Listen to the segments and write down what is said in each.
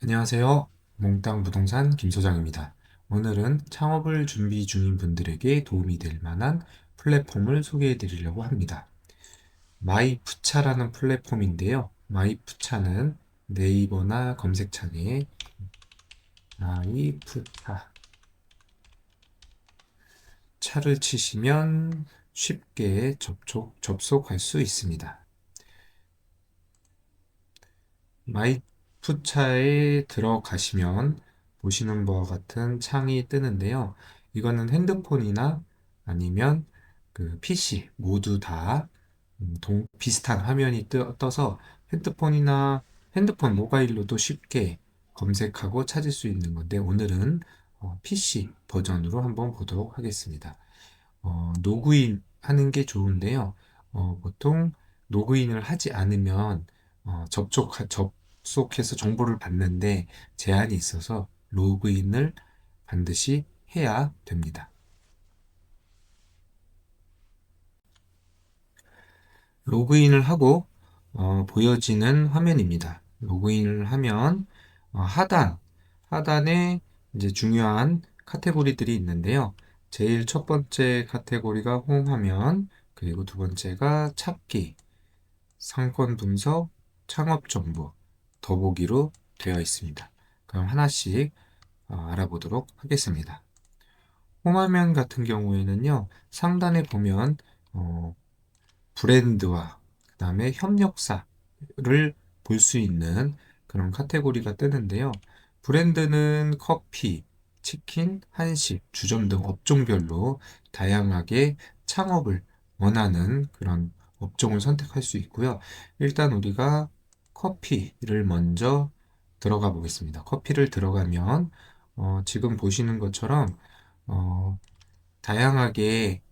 안녕하세요. 몽땅 부동산 김 소장입니다. 오늘은 창업을 준비 중인 분들에게 도움이 될 만한 플랫폼을 소개해 드리려고 합니다. 마이푸차라는 플랫폼인데요. 마이푸차는 네이버나 검색창에 마이푸차 차를 치시면 쉽게 접속할 수 있습니다. 마이푸차에 들어가시면 보시는 바와 같은 창이 뜨는데요. 이거는 핸드폰이나 아니면 그 PC 모두 다 비슷한 화면이 떠서 핸드폰 모바일로도 쉽게 검색하고 찾을 수 있는 건데 오늘은 PC 버전으로 한번 보도록 하겠습니다. 로그인 하는 게 좋은데요. 보통 로그인을 하지 않으면 접속해서 정보를 받는데 제한이 있어서 로그인을 반드시 해야 됩니다. 로그인을 하고 보여지는 화면입니다. 로그인을 하면 하단에 이제 중요한 카테고리들이 있는데요. 제일 첫 번째 카테고리가 홈화면, 그리고 두 번째가 찾기, 상권 분석, 창업 정보, 더보기로 되어 있습니다. 그럼 하나씩 알아보도록 하겠습니다. 홈화면 같은 경우에는요, 상단에 보면 어, 브랜드와 그 다음에 협력사를 볼 수 있는 그런 카테고리가 뜨는데요. 브랜드는 커피, 치킨, 한식, 주점 등 업종별로 다양하게 창업을 원하는 그런 업종을 선택할 수 있고요. 일단 우리가 커피를 먼저 들어가 보겠습니다. 커피를 들어가면 지금 보시는 것처럼 어, 다양하게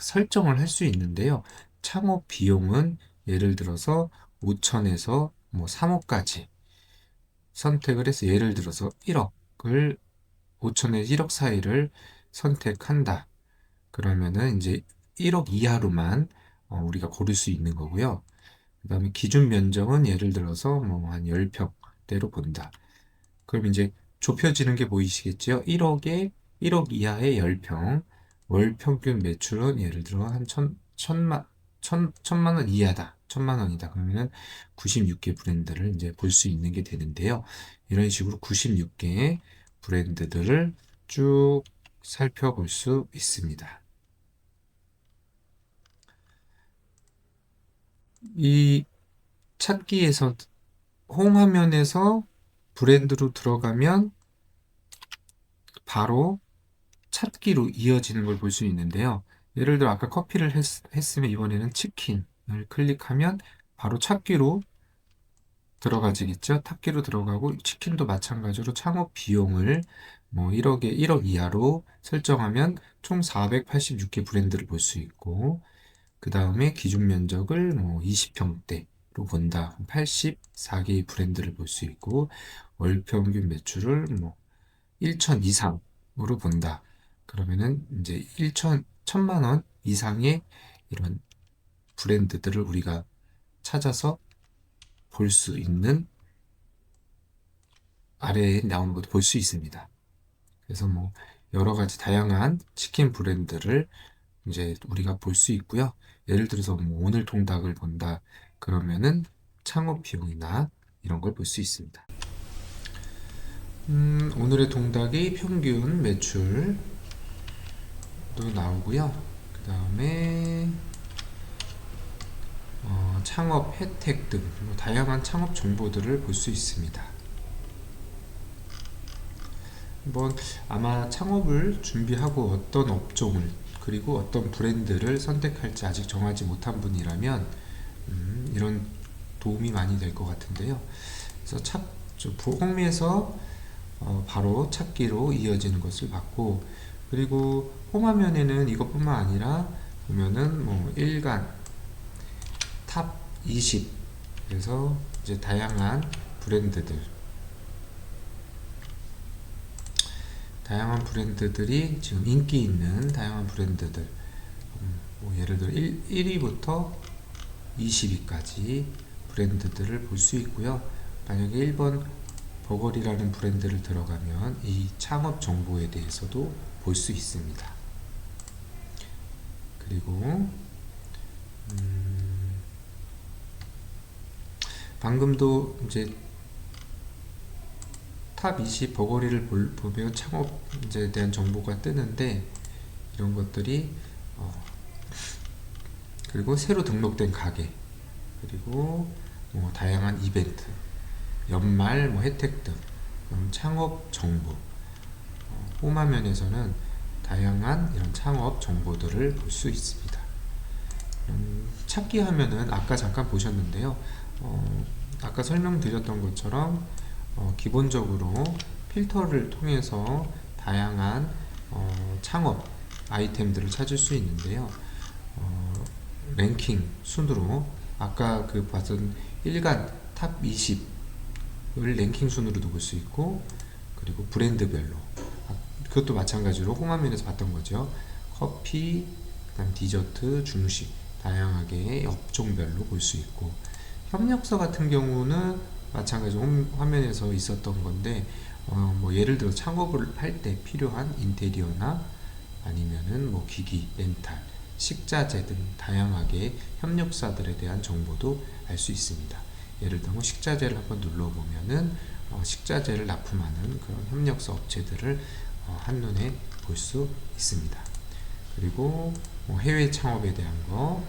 설정을 할 수 있는데요. 창업 비용은 예를 들어서 5천에서 뭐 3억까지 선택을 해서 예를 들어서 1억을 5천에서 1억 사이를 선택한다. 그러면은 이제 1억 이하로만 우리가 고를 수 있는 거고요. 그 다음에 기준 면적은 예를 들어서 뭐 한 10평대로 본다. 그럼 이제 좁혀지는 게 보이시겠죠? 1억 이하의 10평, 월 평균 매출은 예를 들어 한 천만 원 이하다. 천만 원이다. 그러면은 96개 브랜드를 이제 볼 수 있는 게 되는데요. 이런 식으로 96개의 브랜드들을 쭉 살펴볼 수 있습니다. 이 찾기에서 홈 화면에서 브랜드로 들어가면 바로 찾기로 이어지는 걸 볼 수 있는데요. 예를 들어 아까 커피를 했으면 이번에는 치킨을 클릭하면 바로 찾기로 들어가지겠죠. 찾기로 들어가고 치킨도 마찬가지로 창업 비용을 뭐 1억 이하로 설정하면 총 486개 브랜드를 볼 수 있고 그 다음에 기준 면적을 뭐 20평대로 본다. 84개의 브랜드를 볼 수 있고 월 평균 매출을 뭐 1천 이상으로 본다. 그러면은 이제 1천만 원 이상의 이런 브랜드들을 우리가 찾아서 볼 수 있는 아래에 나오는 것도 볼 수 있습니다. 그래서 뭐 여러 가지 다양한 치킨 브랜드를 이제 우리가 볼 수 있고요. 예를 들어서 뭐 오늘 통닭을 본다. 그러면은 창업 비용이나 이런 걸 볼 수 있습니다. 오늘의 통닭의 평균 매출도 나오고요. 그 다음에 창업 혜택 등 다양한 창업 정보들을 볼 수 있습니다. 한번 아마 창업을 준비하고 어떤 업종을 그리고 어떤 브랜드를 선택할지 아직 정하지 못한 분이라면 이런 도움이 많이 될 것 같은데요. 그래서 보험에서 바로 찾기로 이어지는 것을 봤고 그리고 홈화면에는 이것뿐만 아니라 보면은 뭐 일간 탑 20 그래서 이제 다양한 브랜드들이 지금 인기 있는 다양한 브랜드들 뭐 예를 들어 1위부터 20위까지 브랜드들을 볼 수 있고요. 만약에 1번 버거리라는 브랜드를 들어가면 이 창업 정보에 대해서도 볼 수 있습니다. 그리고 방금도 이제 탑 20 버거리를 보면 창업에 대한 정보가 뜨는데 이런 것들이 그리고 새로 등록된 가게, 그리고 다양한 이벤트, 연말 혜택 등 창업 정보, 홈화면에서는 다양한 이런 창업 정보들을 볼 수 있습니다. 찾기 하면은 아까 잠깐 보셨는데요. 아까 설명드렸던 것처럼 기본적으로 필터를 통해서 다양한 창업 아이템들을 찾을 수 있는데요. 랭킹 순으로 아까 봤던 일간 탑 20을 랭킹 순으로도 볼 수 있고, 그리고 브랜드별로 그것도 마찬가지로 홈화면에서 봤던 거죠. 커피, 그다음 디저트, 중식 다양하게 업종별로 볼 수 있고, 협력사 같은 경우는 마찬가지로 화면에서 있었던 건데 예를 들어 창업을 할 때 필요한 인테리어나 아니면은 기기, 렌탈, 식자재 등 다양하게 협력사들에 대한 정보도 알 수 있습니다. 예를 들어 식자재를 한번 눌러보면은 식자재를 납품하는 그런 협력사 업체들을 한눈에 볼 수 있습니다. 그리고 해외 창업에 대한 거,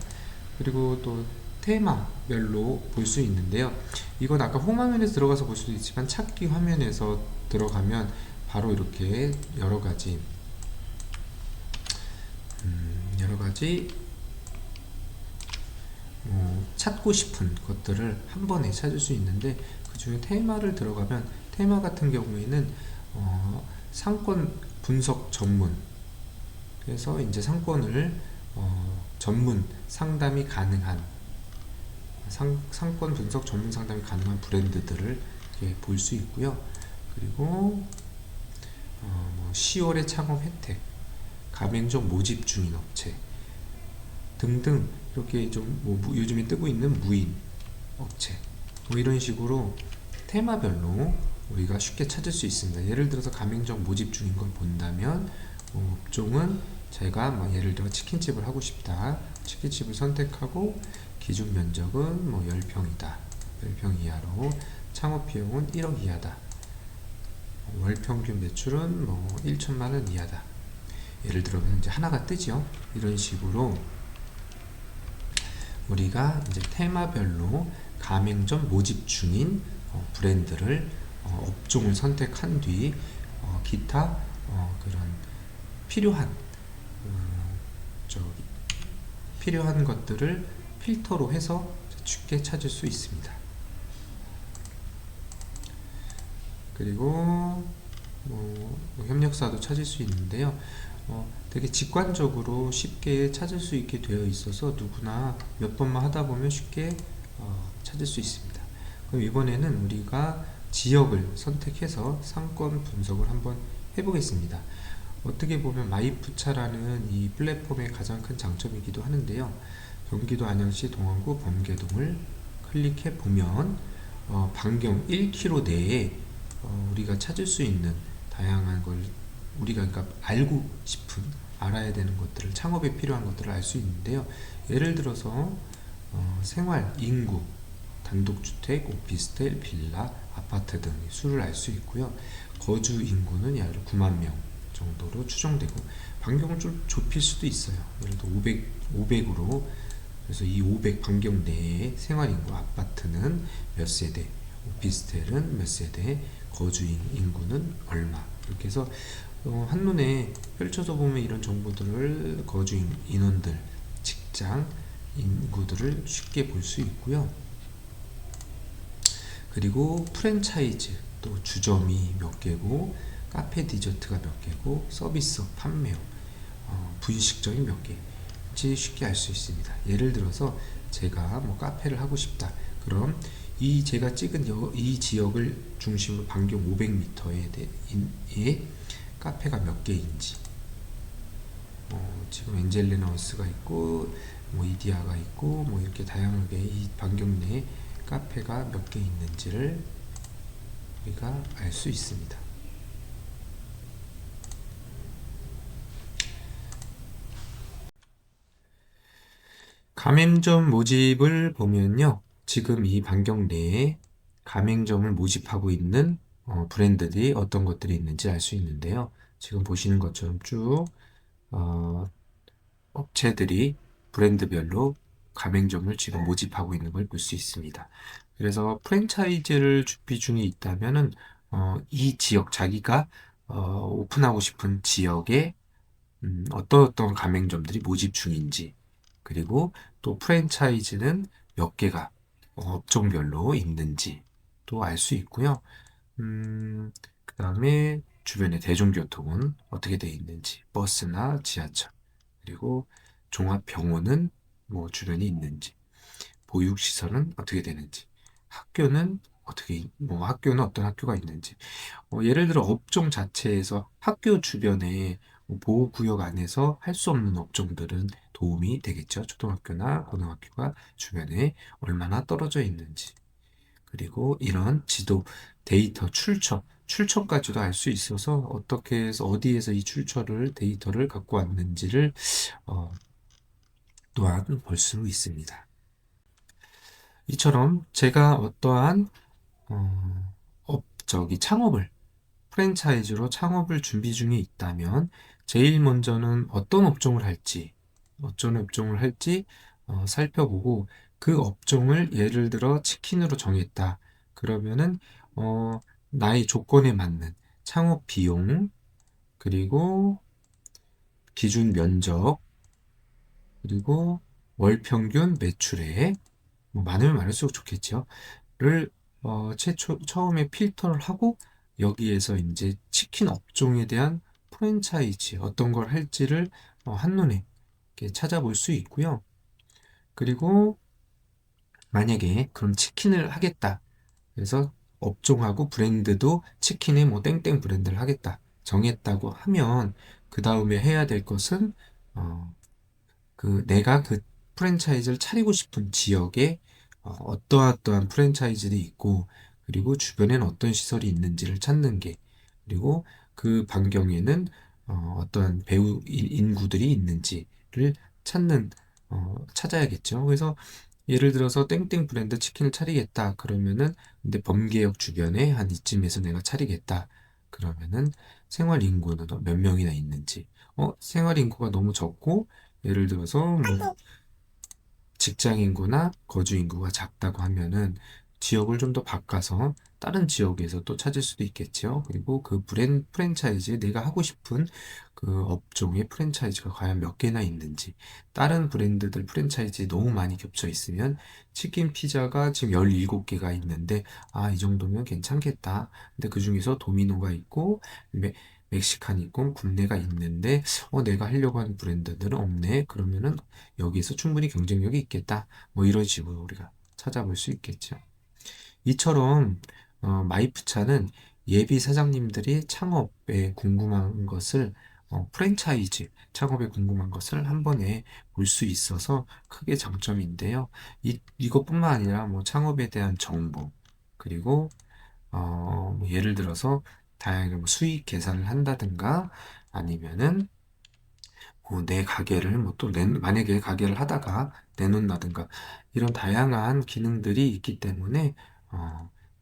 그리고 또 테마별로 볼 수 있는데요. 이건 아까 홈화면에서 들어가서 볼 수도 있지만 찾기 화면에서 들어가면 바로 이렇게 여러 가지 찾고 싶은 것들을 한 번에 찾을 수 있는데, 그 중에 테마를 들어가면 테마 같은 경우에는 상권 분석 전문, 그래서 이제 상권을 전문 상담이 가능한 상권 분석 전문 상담이 가능한 브랜드들을 볼 수 있고요. 그리고 10월의 창업 혜택, 가맹점 모집 중인 업체 등등, 이렇게 좀 요즘에 뜨고 있는 무인 업체, 이런 식으로 테마별로 우리가 쉽게 찾을 수 있습니다. 예를 들어서 가맹점 모집 중인 걸 본다면 업종은 제가 예를 들어 치킨집을 하고 싶다, 치킨집을 선택하고 기준 면적은 10평이다, 10평 이하로 창업 비용은 1억 이하다, 월 평균 매출은 1천만원 이하다, 예를 들어서 이제 하나가 뜨죠. 이런 식으로 우리가 이제 테마별로 가맹점 모집 중인 브랜드를 업종을 선택한 뒤 기타 그런 필요한 것들을 필터로 해서 쉽게 찾을 수 있습니다. 그리고 협력사도 찾을 수 있는데요. 되게 직관적으로 쉽게 찾을 수 있게 되어 있어서 누구나 몇 번만 하다 보면 쉽게 찾을 수 있습니다. 그럼 이번에는 우리가 지역을 선택해서 상권 분석을 한번 해보겠습니다. 어떻게 보면 마이푸차라는 이 플랫폼의 가장 큰 장점이기도 하는데요. 경기도 안양시 동안구 범계동을 클릭해 보면 반경 1km 내에 우리가 찾을 수 있는 다양한 걸 우리가 알고 싶은, 알아야 되는 것들을, 창업에 필요한 것들을 알 수 있는데요. 예를 들어서 생활, 인구, 단독주택, 오피스텔, 빌라, 아파트 등의 수를 알 수 있고요. 거주 인구는 약 9만 명 정도로 추정되고, 반경을 좀 좁힐 수도 있어요. 예를 들어 500으로, 그래서 이 500 반경 내에 생활 인구, 아파트는 몇 세대, 오피스텔은 몇 세대, 거주 인구는 얼마, 이렇게 해서 한눈에 펼쳐서 보면 이런 정보들을, 거주 인원들, 직장 인구들을 쉽게 볼 수 있고요. 그리고 프랜차이즈, 또 주점이 몇 개고, 카페 디저트가 몇 개고, 서비스업 판매업, 분식점이 몇 개인지 쉽게 알 수 있습니다. 예를 들어서 제가 카페를 하고 싶다, 그럼 이 제가 찍은 이 지역을 중심으로 반경 500m에 카페가 몇 개인지, 지금 엔젤레나우스가 있고 이디야가 있고 이렇게 다양하게 이 반경 내에 카페가 몇 개 있는지를 우리가 알 수 있습니다. 가맹점 모집을 보면요. 지금 이 반경 내에 가맹점을 모집하고 있는 브랜드들이 어떤 것들이 있는지 알 수 있는데요. 지금 보시는 것처럼 쭉 어, 업체들이 브랜드별로 가맹점을 지금 모집하고 있는 걸 볼 수 있습니다. 그래서 프랜차이즈를 준비 중에 있다면은 이 지역 자기가 오픈하고 싶은 지역에 어떤 가맹점들이 모집 중인지, 그리고 또 프랜차이즈는 몇 개가 업종별로 있는지 또 알 수 있고요. 그 다음에 주변의 대중교통은 어떻게 되어 있는지, 버스나 지하철, 그리고 종합병원은 뭐 주변에 있는지, 보육시설은 어떻게 되는지, 학교는 학교는 어떤 학교가 있는지, 예를 들어 업종 자체에서 학교 주변에 보호구역 안에서 할 수 없는 업종들은 도움이 되겠죠. 초등학교나 고등학교가 주변에 얼마나 떨어져 있는지. 그리고 이런 지도, 데이터, 출처까지도 알 수 있어서 어떻게 해서 어디에서 이 데이터를 갖고 왔는지를 어, 또한 볼 수 있습니다. 이처럼 제가 어떠한 창업을 프랜차이즈로 창업을 준비 중에 있다면 제일 먼저는 어떤 업종을 할지 살펴보고 그 업종을 예를 들어 치킨으로 정했다. 그러면은 어, 나의 조건에 맞는 창업 비용, 그리고 기준 면적, 그리고 월 평균 매출액, 뭐 많으면 많을수록 좋겠죠. 를 처음에 필터를 하고 여기에서 이제 치킨 업종에 대한 프랜차이즈 어떤 걸 할지를 한눈에 이렇게 찾아볼 수 있고요. 그리고 만약에 그럼 치킨을 하겠다. 그래서 업종하고 브랜드도 치킨의 뭐 땡땡 브랜드를 하겠다. 정했다고 하면 그 다음에 해야 될 것은 내가 그 프랜차이즈를 차리고 싶은 지역에 어떠한 프랜차이즈들이 있고, 그리고 주변에는 어떤 시설이 있는지를 찾는 게, 그리고 그 반경에는 어떠한 배우 인구들이 있는지를 찾아야겠죠. 그래서 예를 들어서 땡땡 브랜드 치킨을 차리겠다. 그러면은 근데 범계역 주변에 한 이쯤에서 내가 차리겠다. 그러면은 생활 인구는 몇 명이나 있는지, 생활 인구가 너무 적고 예를 들어서 뭐 직장 인구나 거주 인구가 작다고 하면은 지역을 좀 더 바꿔서 다른 지역에서 또 찾을 수도 있겠죠. 그리고 그 프랜차이즈에 내가 하고 싶은 그 업종의 프랜차이즈가 과연 몇 개나 있는지, 다른 브랜드들 프랜차이즈에 너무 많이 겹쳐 있으면 치킨 피자가 지금 17개가 있는데 이 정도면 괜찮겠다. 근데 그 중에서 도미노가 있고 멕시칸 있고 국내가 있는데 내가 하려고 하는 브랜드들은 없네. 그러면은 여기서 충분히 경쟁력이 있겠다. 뭐 이런 식으로 우리가 찾아볼 수 있겠죠. 이처럼 마이프차는 예비 사장님들이 창업에 궁금한 것을 프랜차이즈 창업에 궁금한 것을 한 번에 볼 수 있어서 크게 장점인데요. 이것뿐만 아니라 뭐 창업에 대한 정보, 그리고 뭐 예를 들어서 다양하게 뭐 수익 계산을 한다든가, 아니면은 내 가게를 만약에 가게를 하다가 내놓는다든가 이런 다양한 기능들이 있기 때문에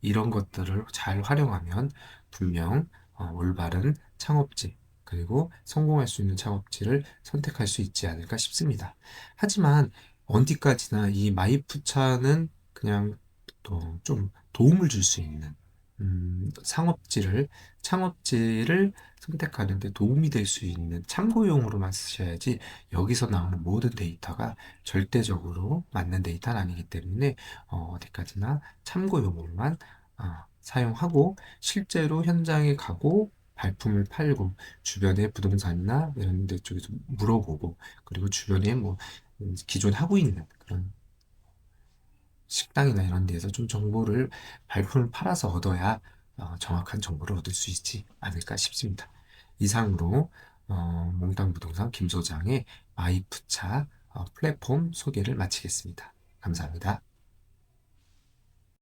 이런 것들을 잘 활용하면 분명 올바른 창업지, 그리고 성공할 수 있는 창업지를 선택할 수 있지 않을까 싶습니다. 하지만 언디까지나 이 마이프차는 그냥 또 좀 도움을 줄 수 있는 창업지를 선택하는 데 도움이 될 수 있는 참고용으로만 쓰셔야지, 여기서 나오는 모든 데이터가 절대적으로 맞는 데이터는 아니기 때문에 어디까지나 참고용으로만 사용하고, 실제로 현장에 가고 발품을 팔고 주변에 부동산이나 이런 데 쪽에서 물어보고, 그리고 주변에 뭐 기존 하고 있는 그런 식당이나 이런 데에서 좀 발품을 팔아서 얻어야 정확한 정보를 얻을 수 있지 않을까 싶습니다. 이상으로 몽땅 부동산 김 소장의 마이프차 플랫폼 소개를 마치겠습니다. 감사합니다.